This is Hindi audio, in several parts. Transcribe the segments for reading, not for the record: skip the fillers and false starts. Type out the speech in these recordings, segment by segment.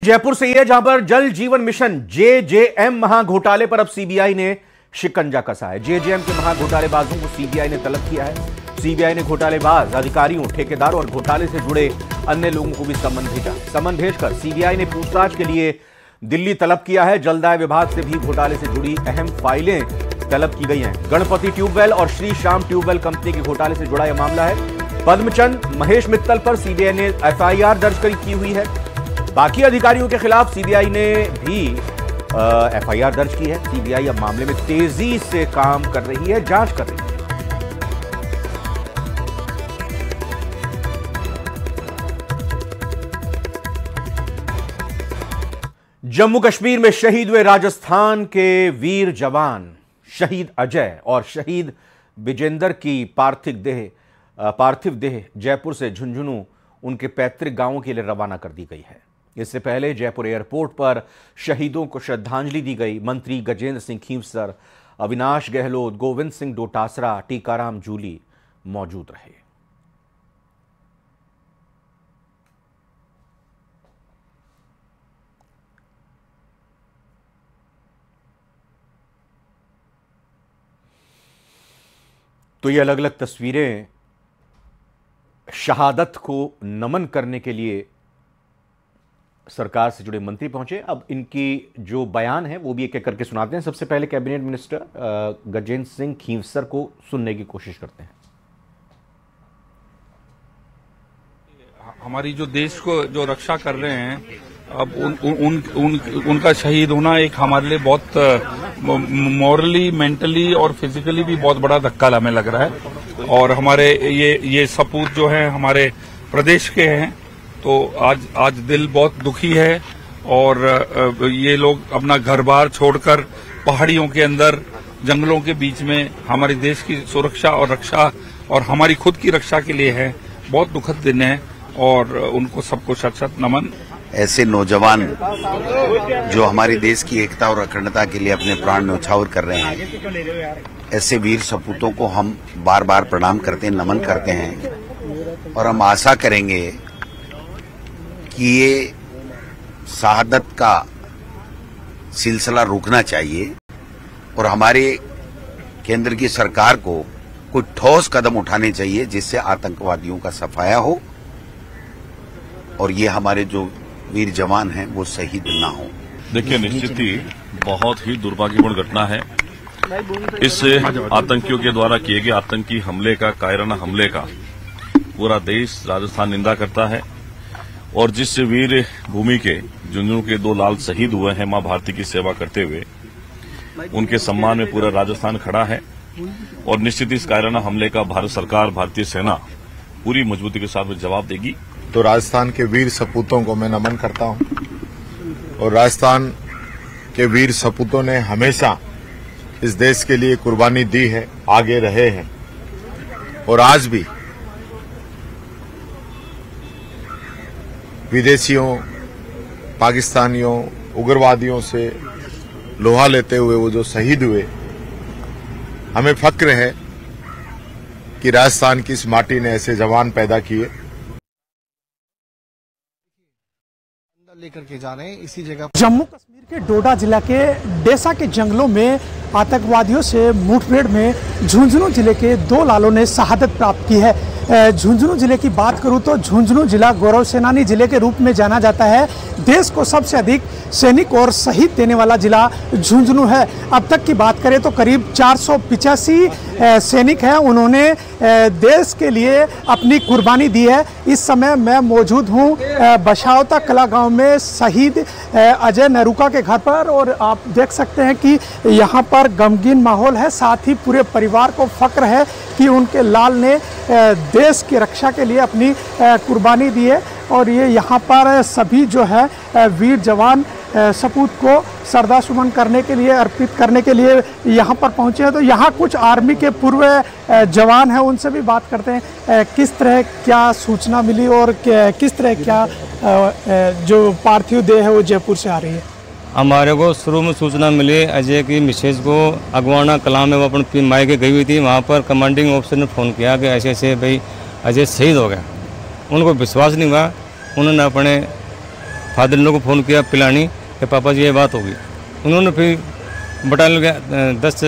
जयपुर से है जहां पर जल जीवन मिशन जेजेएम महाघोटाले पर अब सीबीआई ने शिकंजा कसा है। जेजेएम के महाघोटालेबाजों को सीबीआई ने तलब किया है। सीबीआई ने घोटालेबाज अधिकारियों, ठेकेदारों और घोटाले से जुड़े अन्य लोगों को भी समन भेजा। समन भेजकर सीबीआई ने पूछताछ के लिए दिल्ली तलब किया है। जलदाय विभाग से भी घोटाले से जुड़ी अहम फाइलें तलब की गई हैं। गणपति ट्यूबवेल और श्री श्याम ट्यूबवेल कंपनी के घोटाले से जुड़ा यह मामला है। पद्मचंद महेश मित्तल पर सीबीआई ने एफआईआर दर्ज की हुई है। बाकी अधिकारियों के खिलाफ सीबीआई ने भी एफआईआर दर्ज की है। सीबीआई अब मामले में तेजी से काम कर रही है, जांच कर रही है। जम्मू कश्मीर में शहीद हुए राजस्थान के वीर जवान शहीद अजय और शहीद विजेंदर की पार्थिव देह जयपुर से झुंझुनू उनके पैतृक गांवों के लिए रवाना कर दी गई है। इससे पहले जयपुर एयरपोर्ट पर शहीदों को श्रद्धांजलि दी गई। मंत्री गजेंद्र सिंह खींवसर, अविनाश गहलोत, गोविंद सिंह डोटासरा, टीकाराम जूली मौजूद रहे। तो ये अलग अलग तस्वीरें शहादत को नमन करने के लिए सरकार से जुड़े मंत्री पहुंचे। अब इनकी जो बयान है वो भी एक एक करके सुनाते हैं। सबसे पहले कैबिनेट मिनिस्टर गजेंद्र सिंह खींवसर को सुनने की कोशिश करते हैं। हमारी जो देश को जो रक्षा कर रहे हैं, अब उनका शहीद होना एक हमारे लिए बहुत मॉरली, मेंटली और फिजिकली भी बहुत बड़ा धक्का हमें लग रहा है। और हमारे ये सपूत जो हैं हमारे प्रदेश के हैं, तो आज दिल बहुत दुखी है। और ये लोग अपना घर बार छोड़कर पहाड़ियों के अंदर, जंगलों के बीच में हमारे देश की सुरक्षा और रक्षा और हमारी खुद की रक्षा के लिए है। बहुत दुखद दिन है और उनको सबको शत शत नमन। ऐसे नौजवान जो हमारे देश की एकता और अखंडता के लिए अपने प्राण न्यौछावर कर रहे हैं, ऐसे वीर सपूतों को हम बार बार प्रणाम करते हैं, नमन करते हैं। और हम आशा करेंगे कि ये शहादत का सिलसिला रुकना चाहिए और हमारे केंद्र की सरकार को कुछ ठोस कदम उठाने चाहिए जिससे आतंकवादियों का सफाया हो और ये हमारे जो वीर जवान हैं वो शहीद ना हो। देखिए, निश्चित ही बहुत ही दुर्भाग्यपूर्ण घटना है। इस आतंकियों के द्वारा किए गए आतंकी हमले का, कायराना हमले का पूरा देश, राजस्थान निंदा करता है। और जिस वीर भूमि के झुंझुनू के 2 लाल शहीद हुए हैं मां भारती की सेवा करते हुए, उनके सम्मान में पूरा राजस्थान खड़ा है। और निश्चित इस कायराना हमले का भारत सरकार, भारतीय सेना पूरी मजबूती के साथ जवाब देगी। तो राजस्थान के वीर सपूतों को मैं नमन करता हूं। और राजस्थान के वीर सपूतों ने हमेशा इस देश के लिए कुर्बानी दी है, आगे रहे हैं और आज भी विदेशियों, पाकिस्तानियों, उग्रवादियों से लोहा लेते हुए वो जो शहीद हुए, हमें फक्र है कि राजस्थान की इस माटी ने ऐसे जवान पैदा किए। लेकर के जा रहे हैं इसी जगह। जम्मू कश्मीर के डोडा जिला के डेसा के जंगलों में आतंकवादियों से मुठभेड़ में झुंझुनू जिले के 2 लालों ने शहादत प्राप्त की है। झुंझुनू जिले की बात करूं तो झुंझुनू जिला गौरव सेनानी जिले के रूप में जाना जाता है। देश को सबसे अधिक सैनिक और शहीद देने वाला जिला झुंझुनू है। अब तक की बात करें तो करीब 485 सैनिक हैं, उन्होंने देश के लिए अपनी कुर्बानी दी है। इस समय मैं मौजूद हूं बशावता कला गांव में शहीद अजय नेरुका के घर पर और आप देख सकते हैं कि यहां पर गमगीन माहौल है। साथ ही पूरे परिवार को फक्र है कि उनके लाल ने देश की रक्षा के लिए अपनी कुर्बानी दी है। और ये यहाँ पर सभी जो है वीर जवान सपूत को श्रद्धासुमन करने के लिए, अर्पित करने के लिए यहाँ पर पहुँचे हैं। तो यहाँ कुछ आर्मी के पूर्व जवान हैं, उनसे भी बात करते हैं। किस तरह क्या सूचना मिली और किस तरह क्या जो पार्थिव देह है वो जयपुर से आ रही है? हमारे को शुरू में सूचना मिली अजय की मिसेज को अगवाना कला में वो अपने मायके गई हुई थी। वहाँ पर कमांडिंग ऑफिसर ने फ़ोन किया कि ऐसे ऐसे भाई अजय शहीद हो गया। उनको विश्वास नहीं हुआ, उन्होंने अपने फादर इन लोगों को फ़ोन किया पिलानी कि पापा जी ये बात होगी। उन्होंने फिर बटालियन के 10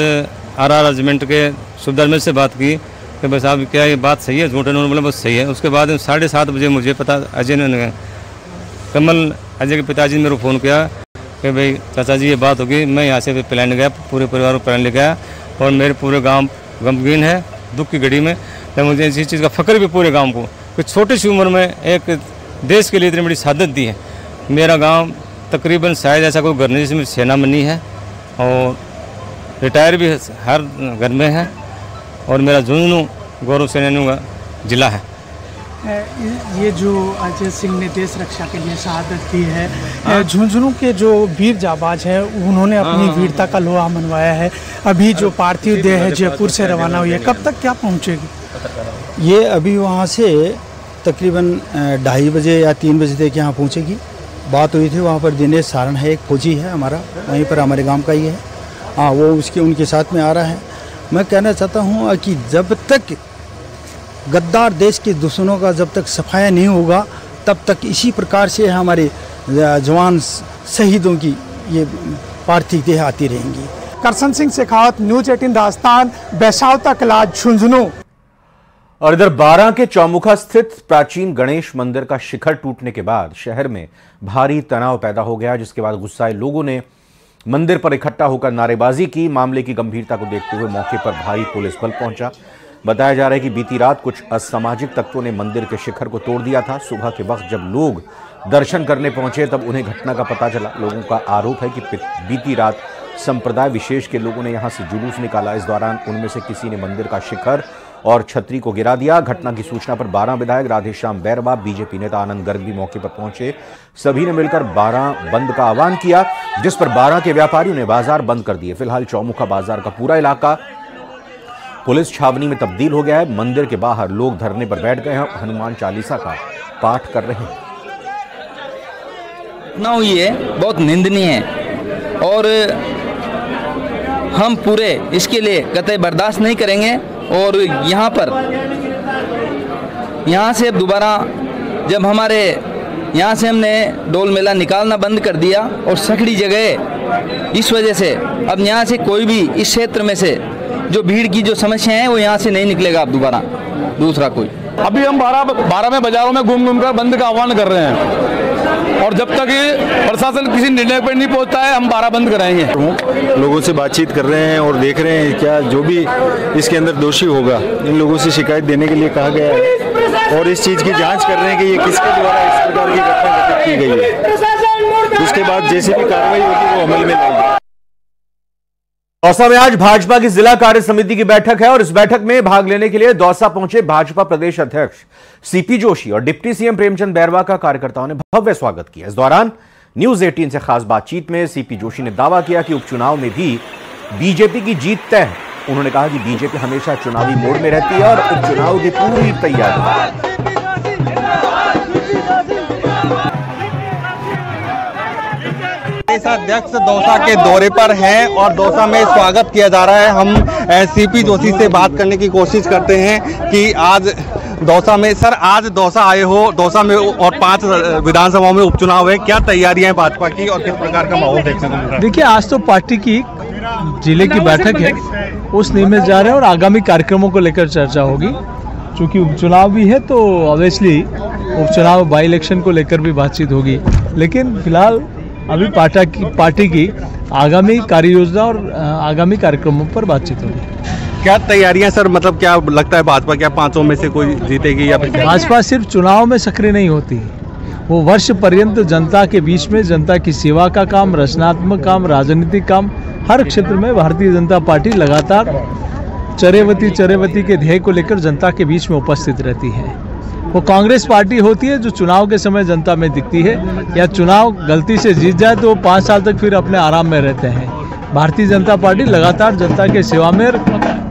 RR रेजिमेंट के सुबेदार मेरे से बात की कि बस साहब क्या ये बात सही है झूठ है? उन्होंने बोला बस सही है। उसके बाद 7:30 बजे मुझे पता अजय ने कमल अजय के पिताजी ने मेरे को फ़ोन किया कि भाई चाचा जी ये बात होगी। मैं यहाँ से प्लान गया, पूरे परिवार को प्लान ले गया और मेरे पूरे गांव गमगीन है दुख की घड़ी में। तो मुझे इसी चीज़ का फ़ख्र भी पूरे गांव को कि छोटी सी उम्र में एक देश के लिए इतनी बड़ी शहादत दी है। मेरा गांव तकरीबन शायद ऐसा कोई घर नहीं जिसमें सेना में नहीं है और रिटायर भी हर घर में है और मेरा झुंझुनू गौरव सेनानियों का जिला है। ये जो अजय सिंह ने देश रक्षा के लिए शहादत दी है, झुंझुनू के जो वीर जाबाज हैं उन्होंने अपनी वीरता का लोहा मनवाया है। अभी जो पार्थिव देह है जयपुर से रवाना हुई है, कब तक क्या पहुंचेगी? ये अभी वहाँ से तकरीबन 2:30 बजे या 3 बजे तक यहाँ पहुँचेगी। बात हुई थी वहाँ पर दिनेश सारण है, एक फौजी है हमारा, वहीं पर हमारे गांव का ही है। हाँ, वो उनके साथ में आ रहा है। मैं कहना चाहता हूँ कि जब तक गद्दार देश के दुश्मनों का जब तक सफाया नहीं होगा तब तक इसी प्रकार से हमारे जवान शहीदों की ये पार्थिव देह आती रहेंगी। करसन सिंह शेखावत, न्यूज़ 18 राजस्थान, बैसावता कला, झुंझुनू। और इधर बारां के चौमुखा स्थित प्राचीन गणेश मंदिर का शिखर टूटने के बाद शहर में भारी तनाव पैदा हो गया, जिसके बाद गुस्साए लोगों ने मंदिर पर इकट्ठा होकर नारेबाजी की। मामले की गंभीरता को देखते हुए मौके पर भारी पुलिस बल पहुंचा। बताया जा रहा है कि बीती रात कुछ असामाजिक तत्वों ने मंदिर के शिखर को तोड़ दिया था। सुबह के वक्त जब लोग दर्शन करने पहुंचे तब उन्हें घटना का पता चला। लोगों का आरोप है कि बीती रात संप्रदाय विशेष के लोगों ने यहां से जुलूस निकाला। इस दौरान उनमें से किसी ने मंदिर का शिखर और छतरी को गिरा दिया। घटना की सूचना पर बारां विधायक राधेश्याम बैरवा, बीजेपी नेता आनंद गर्ग भी मौके पर पहुंचे। सभी ने मिलकर बारां बंद का आह्वान किया, जिस पर बारां के व्यापारियों ने बाजार बंद कर दिए। फिलहाल चौमुखा बाजार का पूरा इलाका पुलिस छावनी में तब्दील हो गया है। मंदिर के बाहर लोग धरने पर बैठ गए हैं, हनुमान चालीसा का पाठ कर रहे हैं। घटना हुई है बहुत निंदनीय है और हम पूरे इसके लिए कतई बर्दाश्त नहीं करेंगे। और यहाँ से अब दोबारा जब हमारे यहाँ से हमने डोल मेला निकालना बंद कर दिया और सकड़ी जगह इस वजह से अब यहाँ से कोई भी इस क्षेत्र में से जो भीड़ की जो समस्या है वो यहाँ से नहीं निकलेगा अब दोबारा दूसरा कोई। अभी हम 12 में बाजारों में घूम कर बंद का आह्वान कर रहे हैं और जब तक प्रशासन किसी निर्णय पर नहीं पहुंचता है हम 12 बंद कराएंगे। लोगों से बातचीत कर रहे हैं और देख रहे हैं क्या जो भी इसके अंदर दोषी होगा इन लोगों से शिकायत देने के लिए कहा गया है और इस चीज़ की जांच कर रहे हैं कि ये किसके द्वारा इस प्रकार की घटना घटित की गई है। उसके बाद जैसे भी कार्रवाई होगी वो अमल में लाएगी। दौसा में आज भाजपा की जिला कार्य समिति की बैठक है और इस बैठक में भाग लेने के लिए दौसा पहुंचे भाजपा प्रदेश अध्यक्ष सीपी जोशी और डिप्टी सीएम प्रेमचंद बैरवा का कार्यकर्ताओं ने भव्य स्वागत किया। इस दौरान न्यूज़ 18 से खास बातचीत में सीपी जोशी ने दावा किया कि उपचुनाव में भी बीजेपी की जीत तय है। उन्होंने कहा कि बीजेपी हमेशा चुनावी मोड में रहती है और उपचुनाव की पूरी तैयारी है। अध्यक्ष दौसा के दौरे पर हैं और दौसा में स्वागत किया जा रहा है। हम सीपी जोशी से बात करने की कोशिश करते हैं कि आज दौसा में, सर आज दौसा आए हो, दौसा में और 5 विधानसभाओं में उपचुनाव है, क्या तैयारियां हैं भाजपा की और किस प्रकार का माहौल देखने को मिल रहा है? देखिए, आज तो पार्टी की जिले की बैठक है, उस नियमित जा रहे हैं और आगामी कार्यक्रमों को लेकर चर्चा होगी। चूंकि उपचुनाव भी है तो ऑब्वियसली उपचुनाव बाई इलेक्शन को लेकर भी बातचीत होगी, लेकिन फिलहाल अभी पार्टी की आगामी कार्य योजना और आगामी कार्यक्रमों पर बातचीत होगी। क्या तैयारियां सर, मतलब क्या लगता है भाजपा क्या 5 में से कोई जीतेगी या फिर? भाजपा सिर्फ चुनाव में सक्रिय नहीं होती, वो वर्ष पर्यंत जनता के बीच में जनता की सेवा का काम, रचनात्मक काम, राजनीतिक काम, हर क्षेत्र में भारतीय जनता पार्टी लगातार चरेवती के ध्येय को लेकर जनता के बीच में उपस्थित रहती है। वो कांग्रेस पार्टी होती है जो चुनाव के समय जनता में दिखती है, या चुनाव गलती से जीत जाए तो 5 साल तक फिर अपने आराम में रहते हैं। भारतीय जनता पार्टी लगातार जनता के सेवा में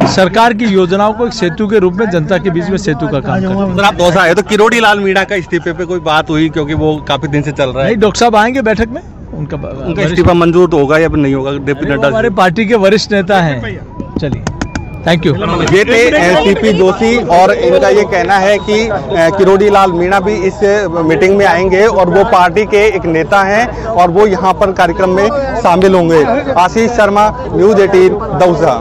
सरकार की योजनाओं को एक सेतु के रूप में जनता के बीच में सेतु का काम करते हैं। आप दौसा आए तो किरोड़ी लाल मीणा का इस्तीफे पे कोई बात हुई, क्योंकि वो काफी दिन से चल रहा है? डॉक्टर साहब आएंगे बैठक में, उनका इस्तीफा मंजूर तो होगा या नहीं होगा? हमारे पार्टी के वरिष्ठ नेता हैं। चलिए, थैंक यू। ये थे सीपी जोशी और इनका ये कहना है कि किरोड़ी लाल मीणा भी इस मीटिंग में आएंगे और वो पार्टी के एक नेता हैं और वो यहाँ पर कार्यक्रम में शामिल होंगे। आशीष शर्मा, न्यूज़ 18, दौसा।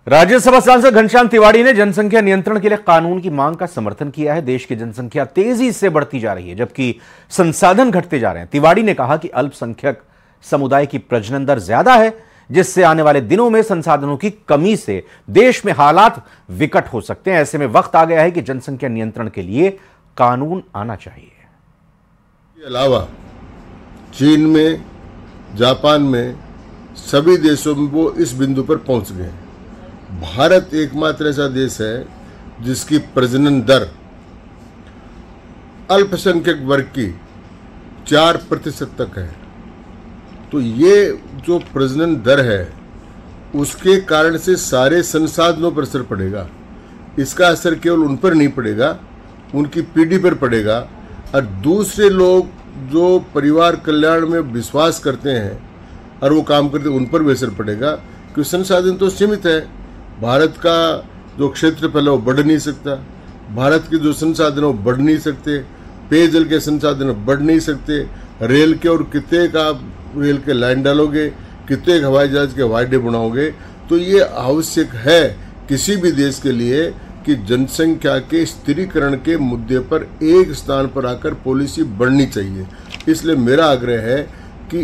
राज्यसभा सांसद घनश्याम तिवाड़ी ने जनसंख्या नियंत्रण के लिए कानून की मांग का समर्थन किया है। देश की जनसंख्या तेजी से बढ़ती जा रही है जबकि संसाधन घटते जा रहे हैं। तिवाड़ी ने कहा कि अल्पसंख्यक समुदाय की प्रजनन दर ज्यादा है, जिससे आने वाले दिनों में संसाधनों की कमी से देश में हालात विकट हो सकते हैं। ऐसे में वक्त आ गया है कि जनसंख्या नियंत्रण के लिए कानून आना चाहिए। इसके अलावा चीन में, जापान में, सभी देशों में वो इस बिंदु पर पहुंच गए। भारत एकमात्र ऐसा देश है जिसकी प्रजनन दर अल्पसंख्यक वर्ग की 4% तक है। तो ये जो प्रजनन दर है उसके कारण से सारे संसाधनों पर असर पड़ेगा। इसका असर केवल उन पर नहीं पड़ेगा, उनकी पीढ़ी पर पड़ेगा। और दूसरे लोग जो परिवार कल्याण में विश्वास करते हैं और वो काम करते हैं उन पर भी असर पड़ेगा, क्योंकि संसाधन तो सीमित है। भारत का जो क्षेत्रफल है वो बढ़ नहीं सकता, भारत के जो संसाधन है वो बढ़ नहीं सकते, पेयजल के संसाधन बढ़ नहीं सकते। रेल के और कितने का रेल के लाइन डालोगे, कितने हवाई जहाज के हवाई अड्डे बनाओगे। तो ये आवश्यक है किसी भी देश के लिए कि जनसंख्या के स्थिरीकरण के मुद्दे पर एक स्थान पर आकर पॉलिसी बढ़नी चाहिए। इसलिए मेरा आग्रह है कि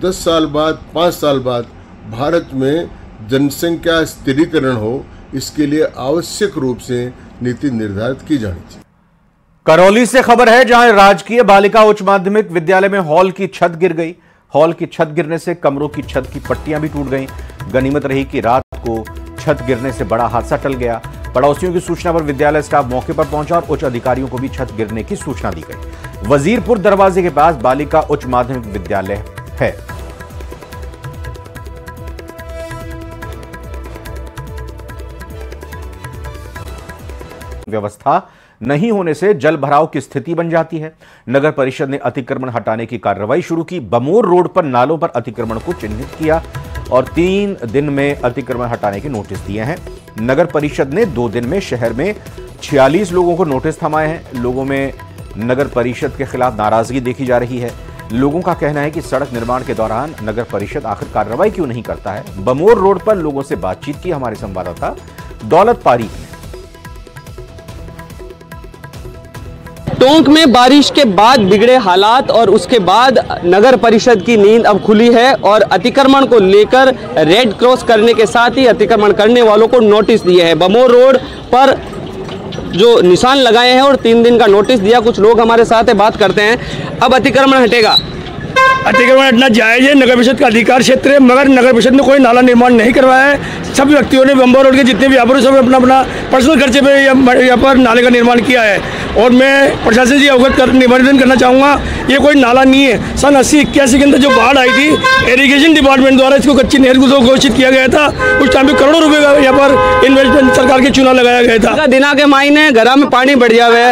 10 साल बाद, 5 साल बाद भारत में जनसंख्या स्थिरीकरण हो, इसके लिए आवश्यक रूप से नीति निर्धारित की जानी चाहिए। करौली से खबर है, जहां राजकीय बालिका उच्च माध्यमिक विद्यालय में हॉल की छत गिर गई। हॉल की छत गिरने से कमरों की छत की पट्टियां भी टूट गईं। गनीमत रही कि रात को छत गिरने से बड़ा हादसा टल गया। पड़ोसियों की सूचना पर विद्यालय स्टाफ मौके पर पहुंचा और उच्च अधिकारियों को भी छत गिरने की सूचना दी गई। वजीरपुर दरवाजे के पास बालिका उच्च माध्यमिक विद्यालय है। व्यवस्था नहीं होने से जल भराव की स्थिति बन जाती है। नगर परिषद ने अतिक्रमण हटाने की कार्रवाई शुरू की। बमोर रोड पर नालों पर अतिक्रमण को चिन्हित किया और 3 दिन में अतिक्रमण हटाने के नोटिस दिए हैं। नगर परिषद ने 2 दिन में शहर में 46 लोगों को नोटिस थमाए हैं। लोगों में नगर परिषद के खिलाफ नाराजगी देखी जा रही है। लोगों का कहना है कि सड़क निर्माण के दौरान नगर परिषद आखिर कार्रवाई क्यों नहीं करता है। बमोर रोड पर लोगों से बातचीत की हमारे संवाददाता दौलत पारीक ने। टोंक में बारिश के बाद बिगड़े हालात और उसके बाद नगर परिषद की नींद अब खुली है और अतिक्रमण को लेकर रेड क्रॉस करने के साथ ही अतिक्रमण करने वालों को नोटिस दिए हैं। बमोर रोड पर जो निशान लगाए हैं और 3 दिन का नोटिस दिया। कुछ लोग हमारे साथ है, बात करते हैं। अब अतिक्रमण हटेगा? अतिक्रमण हटना जायज है, नगर परिषद का अधिकार क्षेत्र है, मगर नगर परिषद ने कोई नाला निर्माण नहीं करवाया है। सब व्यक्तियों ने बम्बा रोड के जितने भी व्यापारी सब अपना अपना पर्सनल खर्चे पे यहाँ पर नाले का निर्माण किया है। और मैं प्रशासन से अवगत निवेदन करना चाहूँगा, ये कोई नाला नहीं है। सन 80-81 के अंदर जो बाढ़ आई थी, इरिगेशन डिपार्टमेंट द्वारा इसको कच्ची नहर को घोषित किया गया था। उस टाइम पे करोड़ों रुपए का यहाँ पर इन्वेस्टमेंट सरकार के चुनाव लगाया गया था। दिना के महीने घर में पानी बढ़ जावे है।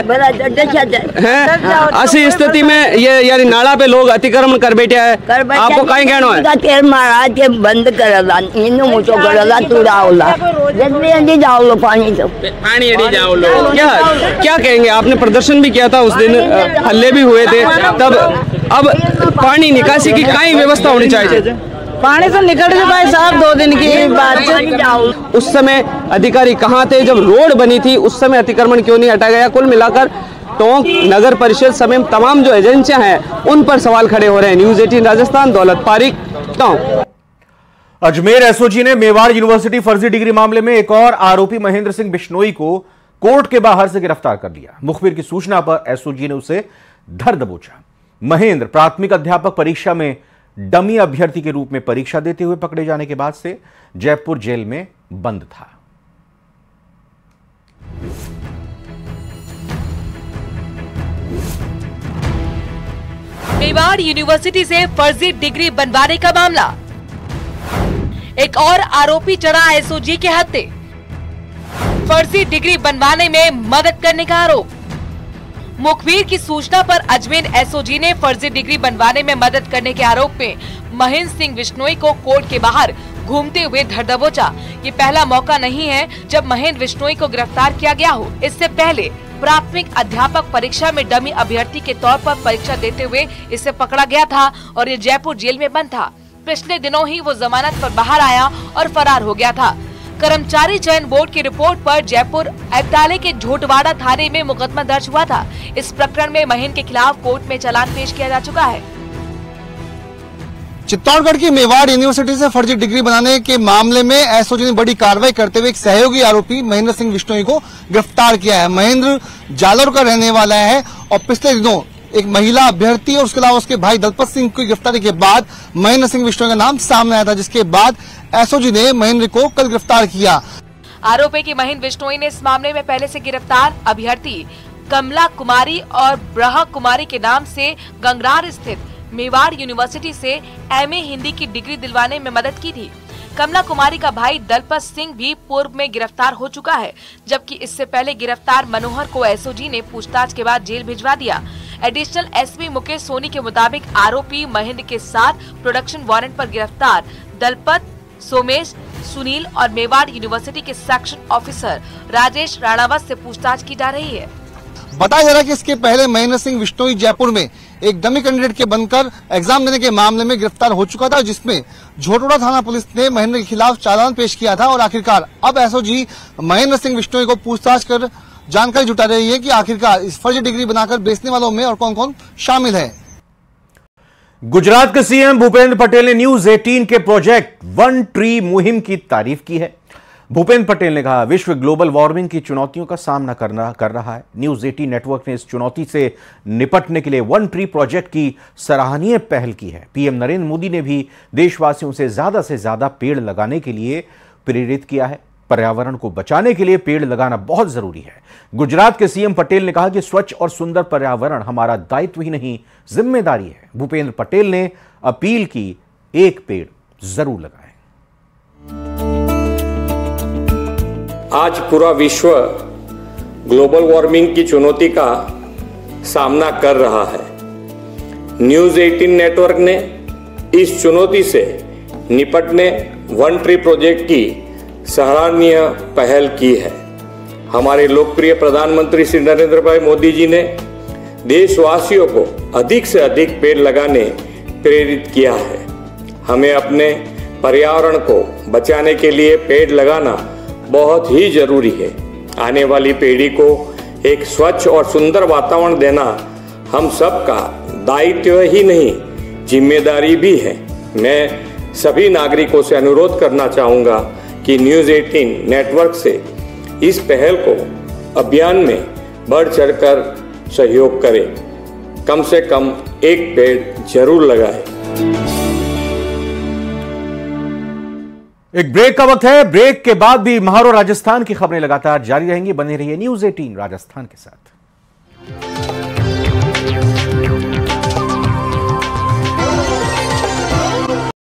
ऐसी स्थिति में ये यानी नाला पे लोग अतिक्रमण कर बैठे है। आपको कहीं कहना है? तेल महाराज के बंद करला, इन्हों मुझको करला तू जाओला, जल्दी जल्दी जाओ लो, पानी जाओ लो। क्या कहेंगे? आपने प्रदर्शन भी किया था उस दिन, हल्ले भी हुए थे तब। अब पानी निकासी की कहीं व्यवस्था होनी चाहिए। पानी तो निकल गए भाई साहब, 2 दिन की बात। उस समय अधिकारी कहाँ थे जब रोड बनी थी? उस समय अतिक्रमण क्यों नहीं हटाया गया? कुल मिलाकर टोंक नगर परिषद समेत तमाम जो एजेंसियां हैं उन पर सवाल खड़े हो रहे हैं। न्यूज़ 18 राजस्थान, दौलत पारीक, टोंक। अजमेर एसओजी ने मेवाड़ यूनिवर्सिटी फर्जी डिग्री मामले में एक और आरोपी महेंद्र सिंह बिश्नोई को कोर्ट के बाहर से गिरफ्तार कर लिया। मुखबिर की सूचना पर एसओजी ने उसे धर दबोचा। महेंद्र प्राथमिक अध्यापक परीक्षा में डमी अभ्यर्थी के रूप में परीक्षा देते हुए पकड़े जाने के बाद से जयपुर जेल में बंद था। मेवाड़ यूनिवर्सिटी से फर्जी डिग्री बनवाने का मामला, एक और आरोपी चढ़ा एसओजी के हत्थे। फर्जी डिग्री बनवाने में मदद करने का आरोप। मुखबिर की सूचना पर अजमेर एसओजी ने फर्जी डिग्री बनवाने में मदद करने के आरोप में महेंद्र सिंह बिश्नोई को कोर्ट के बाहर घूमते हुए धर दबोचा। ये पहला मौका नहीं है जब महेंद्र बिश्नोई को गिरफ्तार किया गया हो। इससे पहले प्राथमिक अध्यापक परीक्षा में डमी अभ्यर्थी के तौर पर परीक्षा देते हुए इसे पकड़ा गया था और ये जयपुर जेल में बंद था। पिछले दिनों ही वो जमानत पर बाहर आया और फरार हो गया था। कर्मचारी चयन बोर्ड की रिपोर्ट पर जयपुर एबटाले के झोटवाड़ा थाने में मुकदमा दर्ज हुआ था। इस प्रकरण में महेंद्र के खिलाफ कोर्ट में चालान पेश किया जा चुका है। चित्तौड़गढ़ की मेवाड़ यूनिवर्सिटी से फर्जी डिग्री बनाने के मामले में एसओजी ने बड़ी कार्रवाई करते हुए एक सहयोगी आरोपी महेंद्र सिंह बिश्नोई को गिरफ्तार किया है। महेंद्र जालोर का रहने वाला है और पिछले दिनों एक महिला अभ्यर्थी और उसके अलावा उसके भाई दलपत सिंह की गिरफ्तारी के बाद महेंद्र सिंह बिश्नोई का नाम सामने आया था, जिसके बाद एसओजी ने महेंद्र को कल गिरफ्तार किया। आरोप है कि महेंद्र बिश्नोई ने इस मामले में पहले से गिरफ्तार अभ्यर्थी कमला कुमारी और ब्रहा कुमारी के नाम से गंगरार स्थित मेवाड़ यूनिवर्सिटी से एमए हिंदी की डिग्री दिलवाने में मदद की थी। कमला कुमारी का भाई दलपत सिंह भी पूर्व में गिरफ्तार हो चुका है, जबकि इससे पहले गिरफ्तार मनोहर को एसओजी ने पूछताछ के बाद जेल भिजवा दिया। एडिशनल एसपी मुकेश सोनी के मुताबिक आरोपी महेंद्र के साथ प्रोडक्शन वारंट पर गिरफ्तार दलपत, सोमेश, सुनील और मेवाड़ यूनिवर्सिटी के सेक्शन ऑफिसर राजेश राणावत से पूछताछ की जा रही है। बताया जा रहा है कि इसके पहले महेंद्र सिंह बिश्नोई जयपुर में एक डमी कैंडिडेट के बनकर एग्जाम देने के मामले में गिरफ्तार हो चुका था, जिसमें झोटवाड़ा थाना पुलिस ने महेंद्र के खिलाफ चालान पेश किया था और आखिरकार अब एसओजी महेंद्र सिंह बिश्नोई को पूछताछ कर जानकारी जुटा रही है कि आखिरकार इस फर्जी डिग्री बनाकर बेचने वालों में और कौन कौन शामिल है। गुजरात के सीएम भूपेंद्र पटेल ने न्यूज 18 के प्रोजेक्ट वन ट्री मुहिम की तारीफ की है। भूपेंद्र पटेल ने कहा, विश्व ग्लोबल वार्मिंग की चुनौतियों का सामना कर रहा है। न्यूज 18 नेटवर्क ने इस चुनौती से निपटने के लिए वन ट्री प्रोजेक्ट की सराहनीय पहल की है। पीएम नरेंद्र मोदी ने भी देशवासियों से ज्यादा पेड़ लगाने के लिए प्रेरित किया है। पर्यावरण को बचाने के लिए पेड़ लगाना बहुत जरूरी है। गुजरात के सीएम पटेल ने कहा कि स्वच्छ और सुंदर पर्यावरण हमारा दायित्व ही नहीं, जिम्मेदारी है। भूपेंद्र पटेल ने अपील की, एक पेड़ जरूर लगाएं। आज पूरा विश्व ग्लोबल वार्मिंग की चुनौती का सामना कर रहा है। न्यूज 18 नेटवर्क ने इस चुनौती से निपटने वन ट्री प्रोजेक्ट की सराहनीय पहल की है। हमारे लोकप्रिय प्रधानमंत्री श्री नरेंद्र भाई मोदी जी ने देशवासियों को अधिक से अधिक पेड़ लगाने प्रेरित किया है। हमें अपने पर्यावरण को बचाने के लिए पेड़ लगाना बहुत ही जरूरी है। आने वाली पीढ़ी को एक स्वच्छ और सुंदर वातावरण देना हम सबका दायित्व ही नहीं, जिम्मेदारी भी है। मैं सभी नागरिकों से अनुरोध करना चाहूँगा कि न्यूज 18 नेटवर्क से इस पहल को अभियान में बढ़ चढ़कर सहयोग करें। कम से कम एक पेड़ जरूर लगाएं। एक ब्रेक का वक्त है। ब्रेक के बाद भी महाराष्ट्र राजस्थान की खबरें लगातार जारी रहेंगी। बने रहिए न्यूज 18 राजस्थान के साथ।